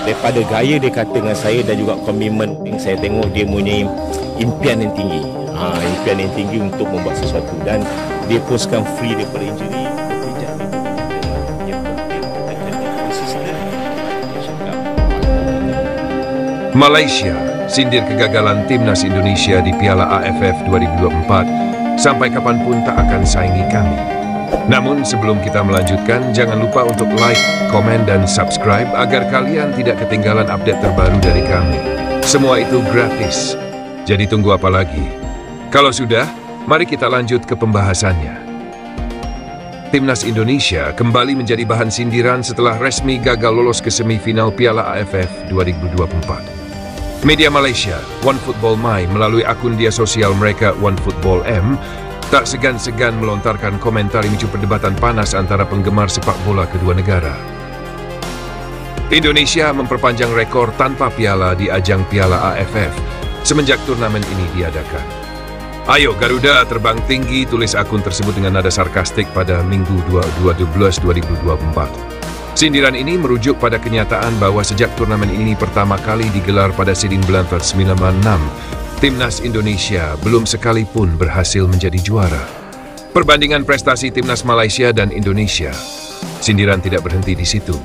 daripada gaya dia kata dengan saya dan juga komitmen yang saya tengok dia punya impian yang tinggi. Impian yang tinggi untuk membuat sesuatu dan dia pun sekarang free daripada injury. Malaysia sindir kegagalan timnas Indonesia di Piala AFF 2024. Sampai kapanpun tak akan saingi kami. Namun sebelum kita melanjutkan, jangan lupa untuk like, komen, dan subscribe agar kalian tidak ketinggalan update terbaru dari kami. Semua itu gratis. Jadi tunggu apa lagi? Kalau sudah, mari kita lanjut ke pembahasannya. Timnas Indonesia kembali menjadi bahan sindiran setelah resmi gagal lolos ke semifinal Piala AFF 2024. Media Malaysia, OneFootball My, melalui akun media sosial mereka OneFootball M, tak segan-segan melontarkan komentar yang memicu perdebatan panas antara penggemar sepak bola kedua negara. Indonesia memperpanjang rekor tanpa piala di ajang Piala AFF semenjak turnamen ini diadakan. Ayo Garuda terbang tinggi, tulis akun tersebut dengan nada sarkastik pada Minggu 12 2024. Sindiran ini merujuk pada kenyataan bahwa sejak turnamen ini pertama kali digelar pada Sidin Blanford 1996, timnas Indonesia belum sekalipun berhasil menjadi juara. Perbandingan prestasi timnas Malaysia dan Indonesia, sindiran tidak berhenti di situ.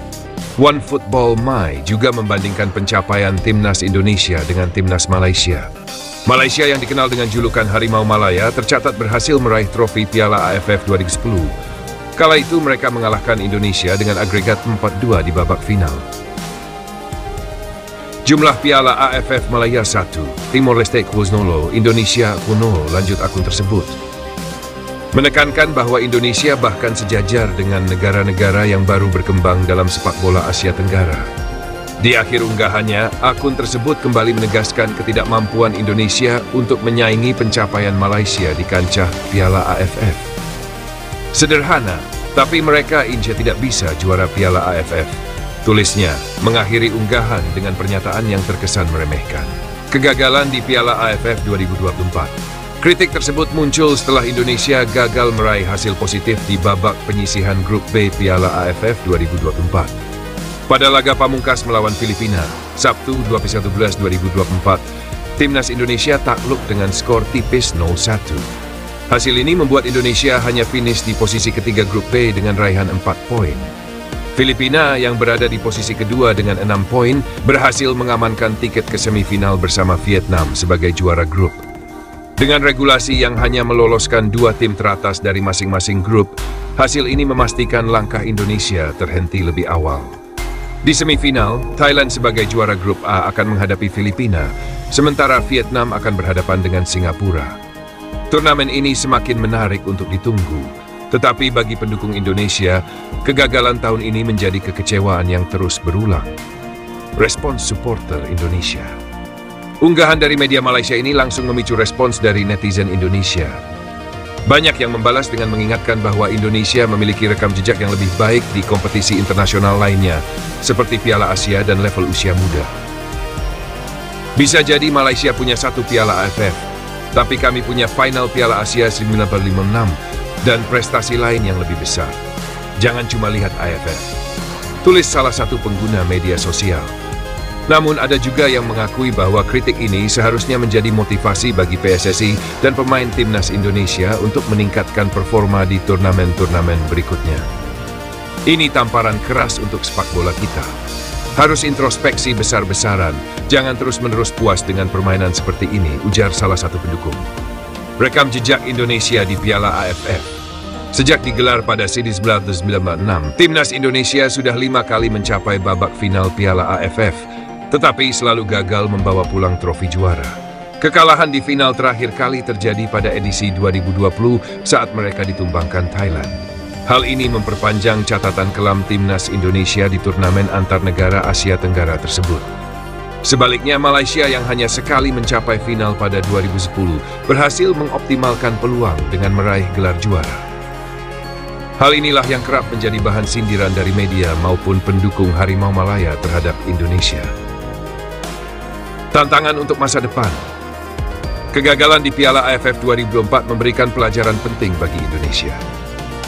OneFootball My juga membandingkan pencapaian timnas Indonesia dengan timnas Malaysia. Malaysia yang dikenal dengan julukan Harimau Malaya tercatat berhasil meraih trofi Piala AFF 2010. Kala itu mereka mengalahkan Indonesia dengan agregat 4-2 di babak final. Jumlah Piala AFF Malaya 1, Timor Leste 0, Indonesia 0, lanjut akun tersebut. Menekankan bahwa Indonesia bahkan sejajar dengan negara-negara yang baru berkembang dalam sepak bola Asia Tenggara. Di akhir unggahannya, akun tersebut kembali menegaskan ketidakmampuan Indonesia untuk menyaingi pencapaian Malaysia di kancah Piala AFF. Sederhana, tapi mereka insya tidak bisa juara Piala AFF. Tulisnya, mengakhiri unggahan dengan pernyataan yang terkesan meremehkan. Kegagalan di Piala AFF 2024. Kritik tersebut muncul setelah Indonesia gagal meraih hasil positif di babak penyisihan grup B Piala AFF 2024. Pada laga pamungkas melawan Filipina, Sabtu 12 2024, timnas Indonesia takluk dengan skor tipis 0-1. Hasil ini membuat Indonesia hanya finish di posisi ketiga grup B dengan raihan 4 poin. Filipina yang berada di posisi kedua dengan 6 poin berhasil mengamankan tiket ke semifinal bersama Vietnam sebagai juara grup. Dengan regulasi yang hanya meloloskan 2 tim teratas dari masing-masing grup, hasil ini memastikan langkah Indonesia terhenti lebih awal. Di semifinal, Thailand sebagai juara grup A akan menghadapi Filipina, sementara Vietnam akan berhadapan dengan Singapura. Turnamen ini semakin menarik untuk ditunggu, tetapi bagi pendukung Indonesia, kegagalan tahun ini menjadi kekecewaan yang terus berulang. Respons supporter Indonesia. Unggahan dari media Malaysia ini langsung memicu respons dari netizen Indonesia. Banyak yang membalas dengan mengingatkan bahwa Indonesia memiliki rekam jejak yang lebih baik di kompetisi internasional lainnya, seperti Piala Asia dan level usia muda. Bisa jadi Malaysia punya 1 Piala AFF, tapi kami punya final Piala Asia 1956 dan prestasi lain yang lebih besar. Jangan cuma lihat AFF. Tulis salah satu pengguna media sosial. Namun ada juga yang mengakui bahwa kritik ini seharusnya menjadi motivasi bagi PSSI dan pemain timnas Indonesia untuk meningkatkan performa di turnamen-turnamen berikutnya. Ini tamparan keras untuk sepak bola kita. Harus introspeksi besar-besaran, jangan terus-menerus puas dengan permainan seperti ini, ujar salah satu pendukung. Rekam jejak Indonesia di Piala AFF. Sejak digelar pada Sidin Blanford 1996, timnas Indonesia sudah 5 kali mencapai babak final Piala AFF, tetapi selalu gagal membawa pulang trofi juara. Kekalahan di final terakhir kali terjadi pada edisi 2020 saat mereka ditumbangkan Thailand. Hal ini memperpanjang catatan kelam timnas Indonesia di turnamen antar negara Asia Tenggara tersebut. Sebaliknya, Malaysia yang hanya sekali mencapai final pada 2010 berhasil mengoptimalkan peluang dengan meraih gelar juara. Hal inilah yang kerap menjadi bahan sindiran dari media maupun pendukung Harimau Malaya terhadap Indonesia. Tantangan untuk masa depan. Kegagalan di Piala AFF 2024 memberikan pelajaran penting bagi Indonesia.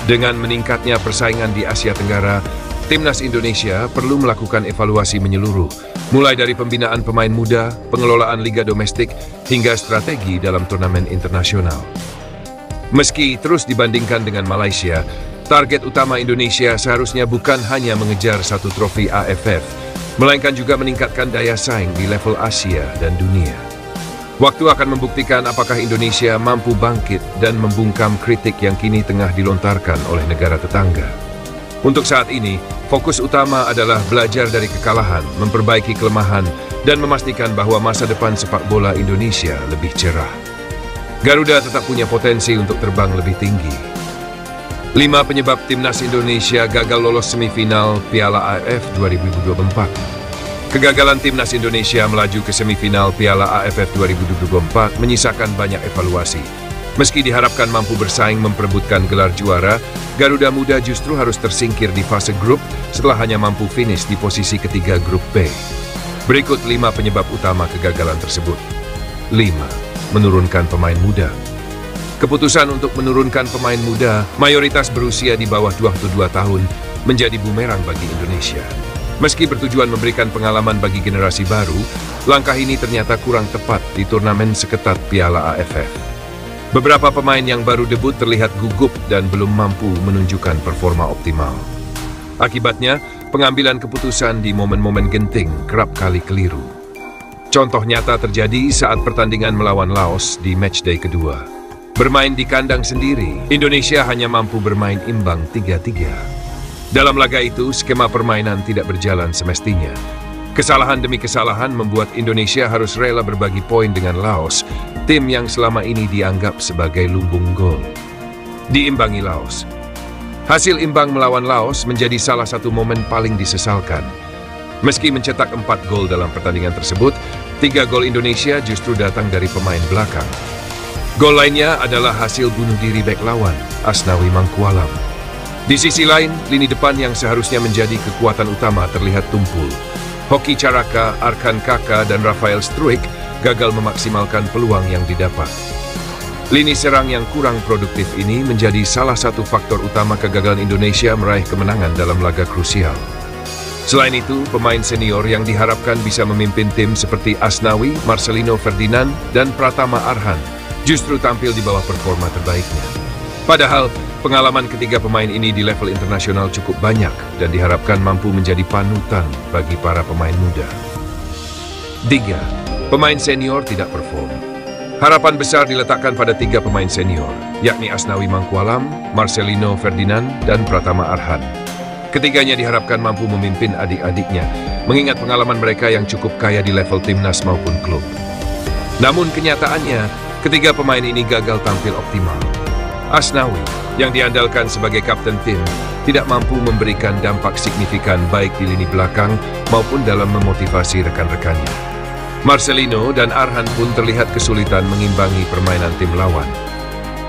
Dengan meningkatnya persaingan di Asia Tenggara, Timnas Indonesia perlu melakukan evaluasi menyeluruh, mulai dari pembinaan pemain muda, pengelolaan liga domestik, hingga strategi dalam turnamen internasional. Meski terus dibandingkan dengan Malaysia, target utama Indonesia seharusnya bukan hanya mengejar satu trofi AFF, melainkan juga meningkatkan daya saing di level Asia dan dunia. Waktu akan membuktikan apakah Indonesia mampu bangkit dan membungkam kritik yang kini tengah dilontarkan oleh negara tetangga. Untuk saat ini, fokus utama adalah belajar dari kekalahan, memperbaiki kelemahan, dan memastikan bahwa masa depan sepak bola Indonesia lebih cerah. Garuda tetap punya potensi untuk terbang lebih tinggi. 5 penyebab Timnas Indonesia gagal lolos semifinal Piala AFF 2024. Kegagalan Timnas Indonesia melaju ke semifinal Piala AFF 2024 menyisakan banyak evaluasi. Meski diharapkan mampu bersaing memperebutkan gelar juara, Garuda Muda justru harus tersingkir di fase grup setelah hanya mampu finish di posisi ketiga grup B. Berikut 5 penyebab utama kegagalan tersebut. 5. Menurunkan pemain muda. Keputusan untuk menurunkan pemain muda, mayoritas berusia di bawah 22 tahun, menjadi bumerang bagi Indonesia. Meski bertujuan memberikan pengalaman bagi generasi baru, langkah ini ternyata kurang tepat di turnamen seketat Piala AFF. Beberapa pemain yang baru debut terlihat gugup dan belum mampu menunjukkan performa optimal. Akibatnya, pengambilan keputusan di momen-momen genting kerap kali keliru. Contoh nyata terjadi saat pertandingan melawan Laos di matchday kedua. Bermain di kandang sendiri, Indonesia hanya mampu bermain imbang 3-3. Dalam laga itu, skema permainan tidak berjalan semestinya. Kesalahan demi kesalahan membuat Indonesia harus rela berbagi poin dengan Laos, tim yang selama ini dianggap sebagai lumbung gol. Diimbangi Laos. Hasil imbang melawan Laos menjadi salah satu momen paling disesalkan. Meski mencetak 4 gol dalam pertandingan tersebut, 3 gol Indonesia justru datang dari pemain belakang. Gol lainnya adalah hasil bunuh diri bek lawan, Asnawi Mangkualam. Di sisi lain, lini depan yang seharusnya menjadi kekuatan utama terlihat tumpul. Hoki Caraka, Arkan Kaka, dan Rafael Struik gagal memaksimalkan peluang yang didapat. Lini serang yang kurang produktif ini menjadi salah satu faktor utama kegagalan Indonesia meraih kemenangan dalam laga krusial. Selain itu, pemain senior yang diharapkan bisa memimpin tim seperti Asnawi, Marcelino Ferdinand, dan Pratama Arhan justru tampil di bawah performa terbaiknya. Padahal, pengalaman ketiga pemain ini di level internasional cukup banyak dan diharapkan mampu menjadi panutan bagi para pemain muda. 3. Pemain senior tidak perform. Harapan besar diletakkan pada 3 pemain senior, yakni Asnawi Mangkualam, Marcelino Ferdinand, dan Pratama Arhan. Ketiganya diharapkan mampu memimpin adik-adiknya, mengingat pengalaman mereka yang cukup kaya di level timnas maupun klub. Namun kenyataannya, ketiga pemain ini gagal tampil optimal. Asnawi, yang diandalkan sebagai kapten tim, tidak mampu memberikan dampak signifikan baik di lini belakang maupun dalam memotivasi rekan-rekannya. Marcelino dan Arhan pun terlihat kesulitan mengimbangi permainan tim lawan.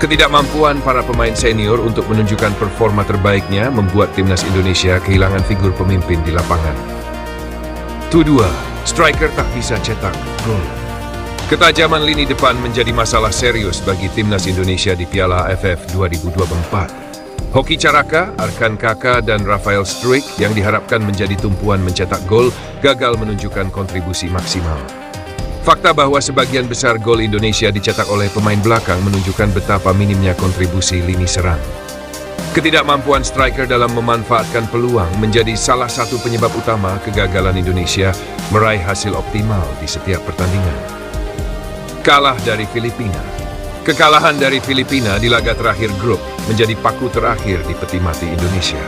Ketidakmampuan para pemain senior untuk menunjukkan performa terbaiknya membuat timnas Indonesia kehilangan figur pemimpin di lapangan. 2. Striker tak bisa cetak gol. Ketajaman lini depan menjadi masalah serius bagi timnas Indonesia di Piala AFF 2024. Hoki Caraka, Arkan Kaka, dan Rafael Struik yang diharapkan menjadi tumpuan mencetak gol gagal menunjukkan kontribusi maksimal. Fakta bahwa sebagian besar gol Indonesia dicetak oleh pemain belakang menunjukkan betapa minimnya kontribusi lini serang. Ketidakmampuan striker dalam memanfaatkan peluang menjadi salah satu penyebab utama kegagalan Indonesia meraih hasil optimal di setiap pertandingan. Kalah dari Filipina. Kekalahan dari Filipina di laga terakhir grup menjadi paku terakhir di peti mati Indonesia.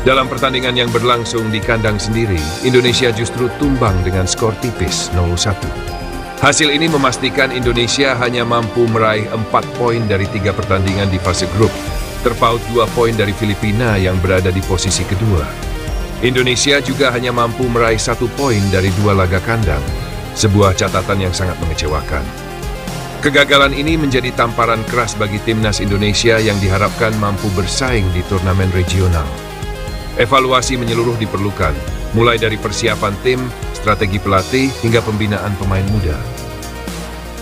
Dalam pertandingan yang berlangsung di kandang sendiri, Indonesia justru tumbang dengan skor tipis 0-1. Hasil ini memastikan Indonesia hanya mampu meraih 4 poin dari 3 pertandingan di fase grup, terpaut 2 poin dari Filipina yang berada di posisi kedua. Indonesia juga hanya mampu meraih 1 poin dari 2 laga kandang, sebuah catatan yang sangat mengecewakan. Kegagalan ini menjadi tamparan keras bagi timnas Indonesia yang diharapkan mampu bersaing di turnamen regional. Evaluasi menyeluruh diperlukan, mulai dari persiapan tim, strategi pelatih, hingga pembinaan pemain muda.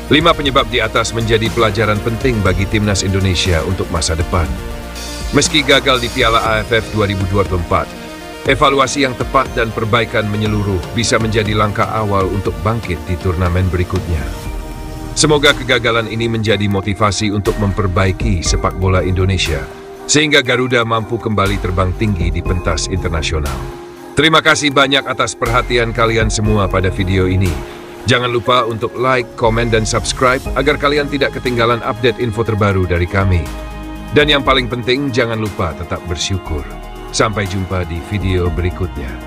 5 penyebab di atas menjadi pelajaran penting bagi timnas Indonesia untuk masa depan. Meski gagal di Piala AFF 2024, Evaluasi yang tepat dan perbaikan menyeluruh bisa menjadi langkah awal untuk bangkit di turnamen berikutnya. Semoga kegagalan ini menjadi motivasi untuk memperbaiki sepak bola Indonesia, sehingga Garuda mampu kembali terbang tinggi di pentas internasional. Terima kasih banyak atas perhatian kalian semua pada video ini. Jangan lupa untuk like, komen, dan subscribe agar kalian tidak ketinggalan update info terbaru dari kami. Dan yang paling penting, jangan lupa tetap bersyukur. Sampai jumpa di video berikutnya.